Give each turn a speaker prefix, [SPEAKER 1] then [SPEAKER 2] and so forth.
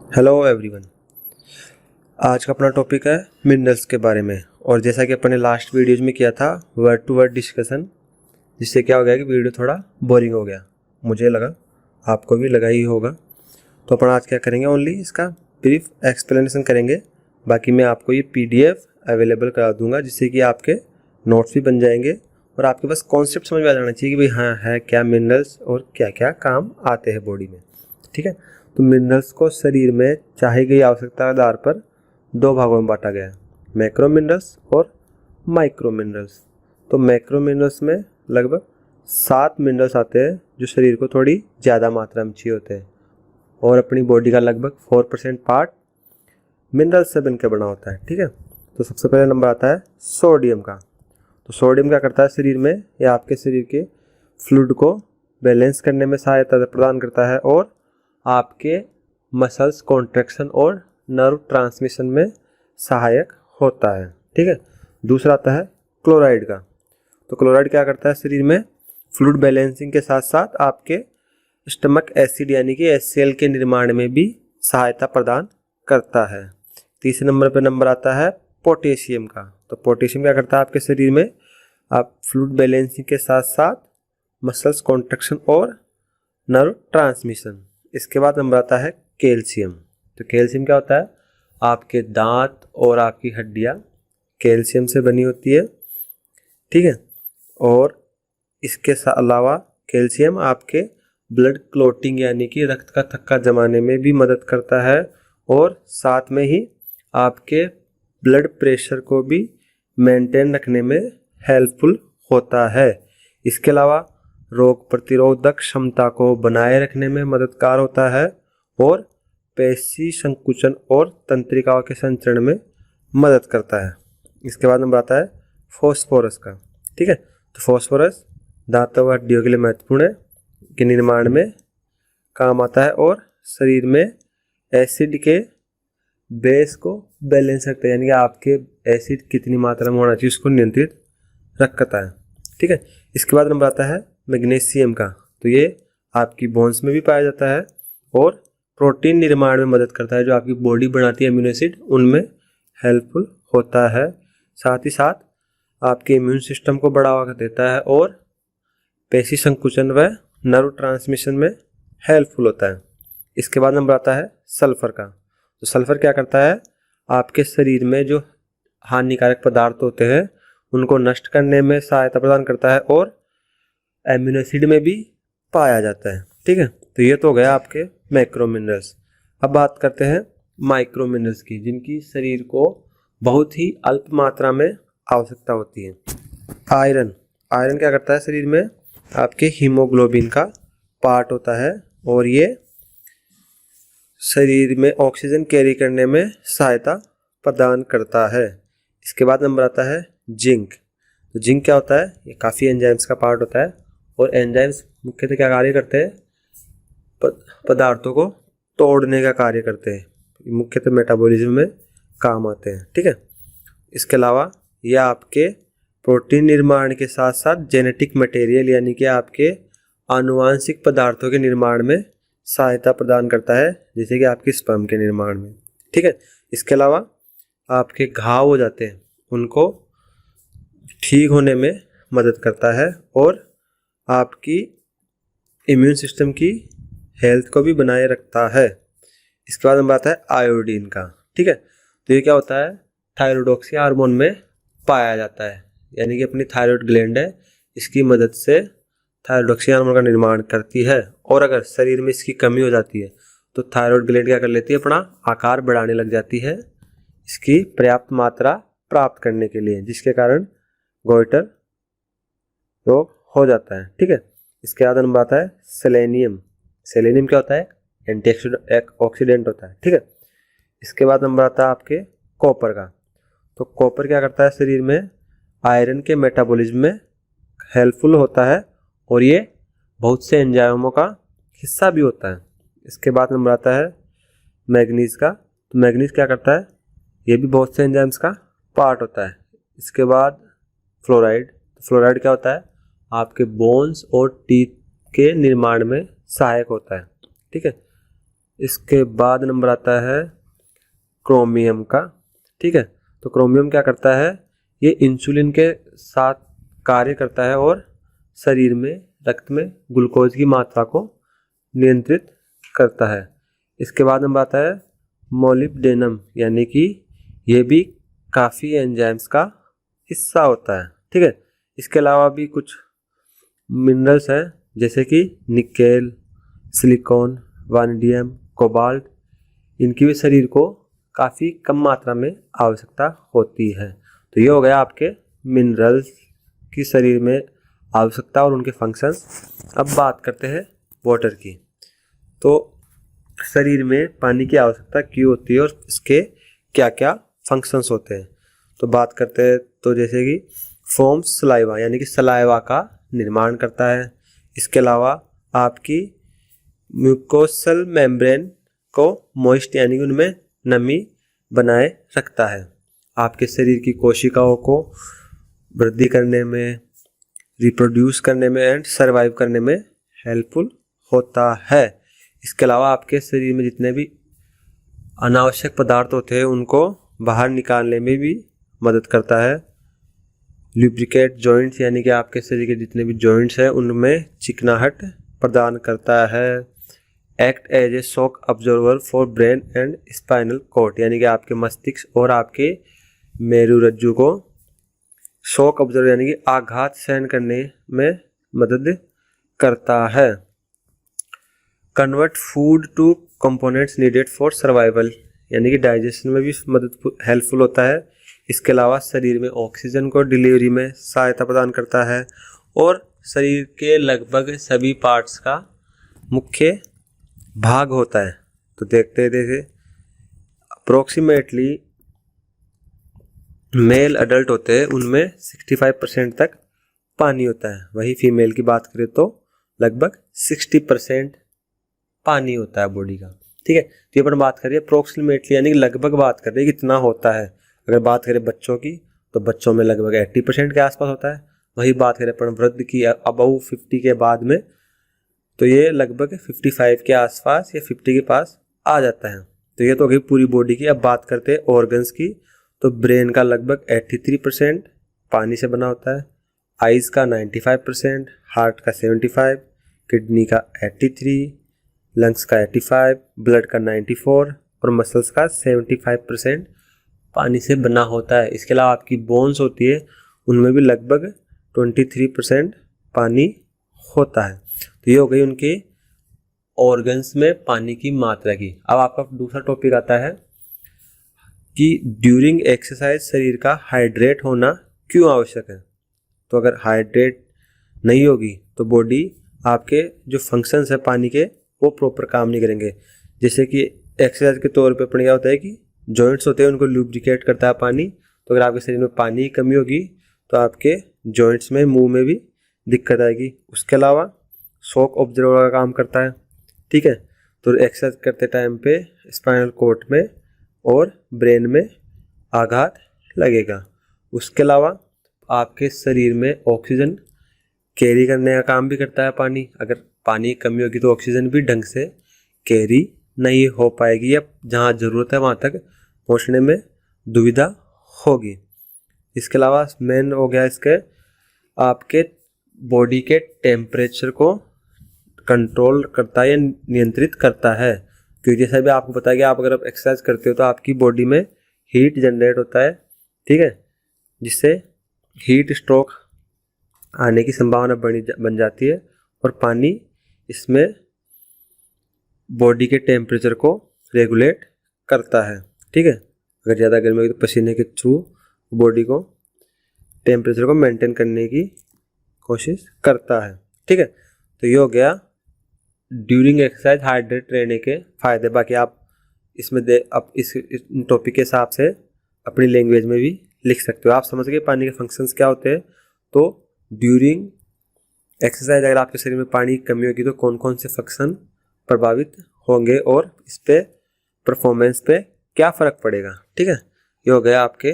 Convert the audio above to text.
[SPEAKER 1] Hello everyone. आज का अपना टॉपिक है मिनरल्स के बारे में। और जैसा कि अपने लास्ट वीडियोज में किया था वर्ड टू वर्ड डिस्कशन, जिससे क्या हो गया कि वीडियो थोड़ा बोरिंग हो गया। मुझे लगा आपको भी लगा ही होगा। तो अपन आज क्या करेंगे, ओनली इसका ब्रीफ एक्सप्लेनेशन करेंगे। बाकी मैं आपको ये PDF अवेलेबल करा दूंगा, जिससे कि आपके नोट्स भी बन जाएंगे और आपके पास कॉन्सेप्ट समझ में आ जाना चाहिए कि भाई हाँ है क्या मिनरल्स और क्या क्या काम आते हैं बॉडी में। ठीक है। तो मिनरल्स को शरीर में चाही गई आवश्यकता के आधार पर दो भागों में बांटा गया है, मैक्रो मिनरल्स और माइक्रो मिनरल्स। तो मैक्रो मिनरल्स में लगभग 7 मिनरल्स आते हैं जो शरीर को थोड़ी ज़्यादा मात्रा में चाहिए होते हैं, और अपनी बॉडी का लगभग 4% पार्ट मिनरल्स से बनकर बना होता है। ठीक है। तो सबसे पहले नंबर आता है सोडियम का। तो सोडियम क्या करता है शरीर में, या आपके शरीर के फ्लूइड को बैलेंस करने में सहायता प्रदान करता है और आपके मसल्स कॉन्ट्रैक्शन और नर्व ट्रांसमिशन में सहायक होता है। ठीक है। दूसरा आता है क्लोराइड का। तो क्लोराइड क्या करता है शरीर में फ्लूइड बैलेंसिंग के साथ साथ आपके स्टमक एसिड यानी कि HCl के निर्माण में भी सहायता प्रदान करता है। तीसरे नंबर पर नंबर आता है पोटेशियम का। तो पोटेशियम क्या करता है आपके शरीर में, आप फ्लूइड बैलेंसिंग के साथ साथ मसल्स कॉन्ट्रैक्शन और नर्व ट्रांसमिशन। इसके बाद नंबर आता है कैल्शियम। तो कैल्शियम क्या होता है, आपके दांत और आपकी हड्डियां कैल्शियम से बनी होती है। ठीक है। और इसके अलावा कैल्शियम आपके ब्लड क्लॉटिंग यानी कि रक्त का थक्का जमाने में भी मदद करता है, और साथ में ही आपके ब्लड प्रेशर को भी मेंटेन रखने में हेल्पफुल होता है। इसके अलावा रोग प्रतिरोधक क्षमता को बनाए रखने में मददगार होता है और पेशी संकुचन और तंत्रिकाओं के संचरण में मदद करता है। इसके बाद नंबर आता है फॉस्फोरस का। ठीक है। तो फॉस्फोरस दांतों व हड्डियों के लिए महत्वपूर्ण है, के निर्माण में काम आता है और शरीर में एसिड के बेस को बैलेंस रखता है, यानी कि आपके एसिड कितनी मात्रा में होना चाहिए उसको नियंत्रित रखता है। ठीक है। इसके बाद नंबर आता है मैग्नीशियम का। तो ये आपकी बोन्स में भी पाया जाता है और प्रोटीन निर्माण में मदद करता है, जो आपकी बॉडी बनाती है अमीनो एसिड उनमें हेल्पफुल होता है। साथ ही साथ आपके इम्यून सिस्टम को बढ़ावा देता है और पेशी संकुचन व नर्व ट्रांसमिशन में हेल्पफुल होता है। इसके बाद नंबर आता है सल्फर का। तो सल्फर क्या करता है, आपके शरीर में जो हानिकारक पदार्थ होते हैं उनको नष्ट करने में सहायता प्रदान करता है और एमिनो एसिड में भी पाया जाता है। ठीक है। तो ये तो हो गया आपके मैक्रो मिनरल्स। अब बात करते हैं माइक्रो मिनरल्स की, जिनकी शरीर को बहुत ही अल्प मात्रा में आवश्यकता होती है। आयरन। आयरन क्या करता है शरीर में, आपके हीमोग्लोबिन का पार्ट होता है और ये शरीर में ऑक्सीजन कैरी करने में सहायता प्रदान करता है। इसके बाद नंबर आता है जिंक। तो जिंक क्या होता है, ये काफ़ी एंजाइम्स का पार्ट होता है और एंजाइम्स मुख्यतः क्या कार्य करते हैं, पदार्थों को तोड़ने का कार्य करते हैं, मुख्यतः मेटाबॉलिज्म में काम आते हैं। ठीक है। इसके अलावा यह आपके प्रोटीन निर्माण के साथ साथ जेनेटिक मटेरियल यानी कि आपके आनुवांशिक पदार्थों के निर्माण में सहायता प्रदान करता है, जैसे कि आपकी स्पर्म के निर्माण में। ठीक है। इसके अलावा आपके घाव हो जाते हैं उनको ठीक होने में मदद करता है और आपकी इम्यून सिस्टम की हेल्थ को भी बनाए रखता है। इसके बाद हम बात है आयोडीन का। ठीक है। तो ये क्या होता है, थायरोडॉक्सी हार्मोन में पाया जाता है, यानी कि अपनी थायराइड ग्लैंड है, इसकी मदद से थायरोडॉक्सी हार्मोन का निर्माण करती है। और अगर शरीर में इसकी कमी हो जाती है तो थायराइड ग्लैंड क्या कर लेती है, अपना आकार बढ़ाने लग जाती है इसकी पर्याप्त मात्रा प्राप्त करने के लिए, जिसके कारण गोइटर रोग हो जाता है। ठीक है। इसके बाद नंबर आता है सेलेनियम। सेलेनियम क्या होता है, एंटीऑक्सीडेंट होता है। ठीक है। इसके बाद नंबर आता है आपके कॉपर का। तो कॉपर क्या करता है, शरीर में आयरन के मेटाबॉलिज्म में हेल्पफुल होता है और ये बहुत से एंजाइमों का हिस्सा भी होता है। इसके बाद नंबर आता है मैग्नीज का। तो मैग्नीज क्या करता है, ये भी बहुत से एंजाइम्स का पार्ट होता है। इसके बाद फ्लोराइड। तो फ्लोराइड क्या होता है, आपके बोन्स और टीथ के निर्माण में सहायक होता है। ठीक है। इसके बाद नंबर आता है क्रोमियम का। ठीक है, तो क्रोमियम क्या करता है, ये इंसुलिन के साथ कार्य करता है और शरीर में रक्त में ग्लूकोज की मात्रा को नियंत्रित करता है। इसके बाद नंबर आता है मोलिब्डेनम, यानी कि ये भी काफ़ी एंजाइम्स का हिस्सा होता है। ठीक है, इसके अलावा भी कुछ मिनरल्स हैं जैसे कि निकेल, सिलिकॉन, वानिडियम, कोबाल्ट, इनकी भी शरीर को काफ़ी कम मात्रा में आवश्यकता होती है। तो ये हो गया आपके मिनरल्स की शरीर में आवश्यकता और उनके फंक्शंस। अब बात करते हैं वाटर की। तो शरीर में पानी की आवश्यकता क्यों होती है और इसके क्या क्या फंक्शंस होते हैं, तो बात करते हैं। तो जैसे कि फॉर्म्स सलाइवा, यानी कि सलाइवा का निर्माण करता है। इसके अलावा आपकी म्यूकोसल मेम्ब्रेन को मॉइस्ट, यानी कि उनमें नमी बनाए रखता है। आपके शरीर की कोशिकाओं को वृद्धि करने में, रिप्रोड्यूस करने में एंड सर्वाइव करने में हेल्पफुल होता है। इसके अलावा आपके शरीर में जितने भी अनावश्यक पदार्थ होते हैं उनको बाहर निकालने में भी मदद करता है। लुब्रिकेट जॉइंट्स, यानी कि आपके शरीर के जितने भी जॉइंट्स हैं उनमें चिकनाहट प्रदान करता है। Act as a shock absorber for brain and spinal cord, यानी कि आपके मस्तिष्क और आपके मेरुरज्जु को शॉक अब्जॉर्वर यानी कि आघात सहन करने में मदद करता है। Convert food two components needed for survival, यानी कि डाइजेशन में भी मदद हेल्पफुल होता है। इसके अलावा शरीर में ऑक्सीजन को डिलीवरी में सहायता प्रदान करता है और शरीर के लगभग सभी पार्ट्स का मुख्य भाग होता है। तो देखते देखते अप्रोक्सीमेटली मेल अडल्ट होते हैं उनमें 65% तक पानी होता है, वही फीमेल की बात करें तो लगभग 60% पानी होता है बॉडी का। ठीक है, तो ये अपन बात करिए अप्रोक्सीमेटली, यानी कि लगभग बात कर रहे हैं कितना होता है। अगर बात करें बच्चों की तो बच्चों में लगभग 80% के आसपास होता है। वही बात करें अपन वृद्ध की अबव 50 के बाद में तो ये लगभग 55 के आसपास या 50 के पास आ जाता है। तो ये तो हो गई पूरी बॉडी की। अब बात करते हैं ऑर्गन्स की। तो ब्रेन का लगभग 83% पानी से बना होता है, आइज़ का 95%, हार्ट का 75%, किडनी का 83%, लंग्स का 85%, ब्लड का 94% और मसल्स का 75% पानी से बना होता है। इसके अलावा आपकी बोन्स होती है उनमें भी लगभग 23% पानी होता है। तो ये हो गई उनके ऑर्गन्स में पानी की मात्रा की। अब आपका दूसरा टॉपिक आता है कि ड्यूरिंग एक्सरसाइज शरीर का हाइड्रेट होना क्यों आवश्यक है। तो अगर हाइड्रेट नहीं होगी तो बॉडी आपके जो फंक्शंस है पानी के वो प्रॉपर काम नहीं करेंगे। जैसे कि एक्सरसाइज के तौर पे अपन क्या होता है कि जॉइंट्स होते हैं उनको लुब्रिकेट करता है पानी। तो अगर आपके शरीर में पानी की कमी होगी तो आपके जॉइंट्स में, मुंह में भी दिक्कत आएगी। उसके अलावा शॉक ऑब्जर्वर का काम करता है। ठीक है, तो एक्सरसाइज करते टाइम पे स्पाइनल कॉर्ड में और ब्रेन में आघात लगेगा। उसके अलावा आपके शरीर में ऑक्सीजन कैरी करने का काम भी करता है पानी। अगर पानी की कमी होगी तो ऑक्सीजन भी ढंग से कैरी नहीं हो पाएगी या जहाँ ज़रूरत है वहाँ तक पहुँचने में दुविधा होगी। इसके अलावा मेन हो गया इसके आपके बॉडी के टेम्परेचर को कंट्रोल करता है या नियंत्रित करता है। क्योंकि जैसा भी आपको पता है कि आप अगर एक्सरसाइज करते हो तो आपकी बॉडी में हीट जनरेट होता है। ठीक है, जिससे हीट स्ट्रोक आने की संभावना बन जाती है और पानी इसमें बॉडी के टेम्परेचर को रेगुलेट करता है। ठीक है, अगर ज़्यादा गर्मी होगी तो पसीने के थ्रू बॉडी को टेम्परेचर को मेंटेन करने की कोशिश करता है। ठीक है, तो ये हो गया ड्यूरिंग एक्सरसाइज हाइड्रेट रहने के फ़ायदे। बाकी आप इसमें आप इस टॉपिक के हिसाब से अपनी लैंग्वेज में भी लिख सकते हो। आप समझ गए पानी के फंक्शंस क्या होते हैं। तो ड्यूरिंग एक्सरसाइज अगर आपके शरीर में पानी की कमी होगी तो कौन कौन से फंक्शन प्रभावित होंगे और इस पे परफॉर्मेंस पे क्या फ़र्क पड़ेगा। ठीक है, ये हो गया आपके